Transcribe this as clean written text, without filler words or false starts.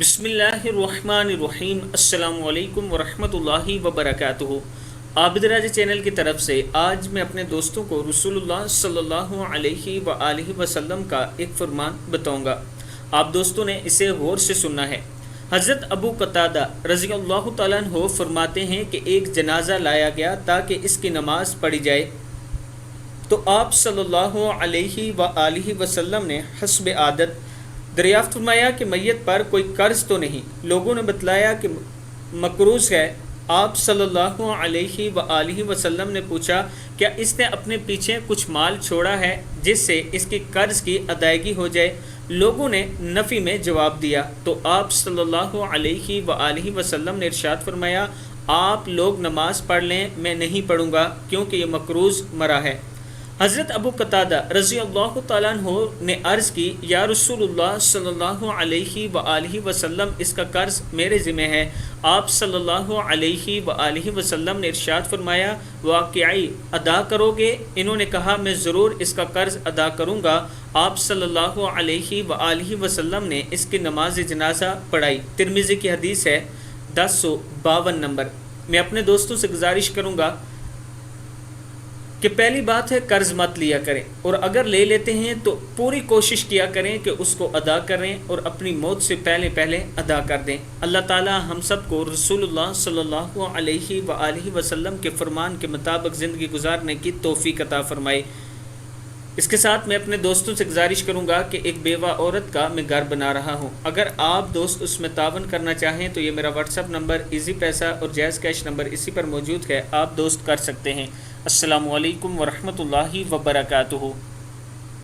بسم اللہ الرحمن الرحیم۔ السلام علیکم ورحمۃ اللہ وبرکاتہ۔ عابد راجہ چینل کی طرف سے آج میں اپنے دوستوں کو رسول اللہ صلی اللہ علیہ وآلہ وسلم کا ایک فرمان بتاؤں گا۔ آپ دوستوں نے اسے غور سے سننا ہے۔ حضرت ابو قتادہ رضی اللہ تعالیٰ عنہ فرماتے ہیں کہ ایک جنازہ لایا گیا تاکہ اس کی نماز پڑھی جائے، تو آپ صلی اللہ علیہ وآلہ وسلم نے حسب عادت دریافت فرمایا کہ میت پر کوئی قرض تو نہیں۔ لوگوں نے بتلایا کہ مقروض ہے۔ آپ صلی اللہ علیہ وآلہ وسلم نے پوچھا کیا اس نے اپنے پیچھے کچھ مال چھوڑا ہے جس سے اس کی قرض کی ادائیگی ہو جائے؟ لوگوں نے نفی میں جواب دیا، تو آپ صلی اللہ علیہ وآلہ وسلم نے ارشاد فرمایا آپ لوگ نماز پڑھ لیں، میں نہیں پڑھوں گا کیونکہ یہ مقروض مرا ہے۔ حضرت ابو قتادہ رضی اللہ تعالیٰ عنہ نے عرض کی یا رسول اللہ صلی اللہ علیہ وآلہ وسلم اس کا قرض میرے ذمہ ہے۔ آپ صلی اللہ علیہ وآلہ وسلم نے ارشاد فرمایا واقعی ادا کرو گے؟ انہوں نے کہا میں ضرور اس کا قرض ادا کروں گا۔ آپ صلی اللہ علیہ وآلہ وسلم نے اس کی نماز جنازہ پڑھائی۔ ترمذی کی حدیث ہے 1052 نمبر۔ میں اپنے دوستوں سے گزارش کروں گا کہ پہلی بات ہے قرض مت لیا کریں، اور اگر لے لیتے ہیں تو پوری کوشش کیا کریں کہ اس کو ادا کریں اور اپنی موت سے پہلے ادا کر دیں۔ اللہ تعالی ہم سب کو رسول اللہ صلی اللہ علیہ وآلہ وسلم کے فرمان کے مطابق زندگی گزارنے کی توفیق عطا فرمائے۔ اس کے ساتھ میں اپنے دوستوں سے گزارش کروں گا کہ ایک بیوہ عورت کا میں گھر بنا رہا ہوں، اگر آپ دوست اس میں تعاون کرنا چاہیں تو یہ میرا واٹس ایپ نمبر، ایزی پیسہ اور جائز کیش نمبر اسی پر موجود ہے، آپ دوست کر سکتے ہیں۔ السلام علیکم ورحمۃ اللہ وبرکاتہ۔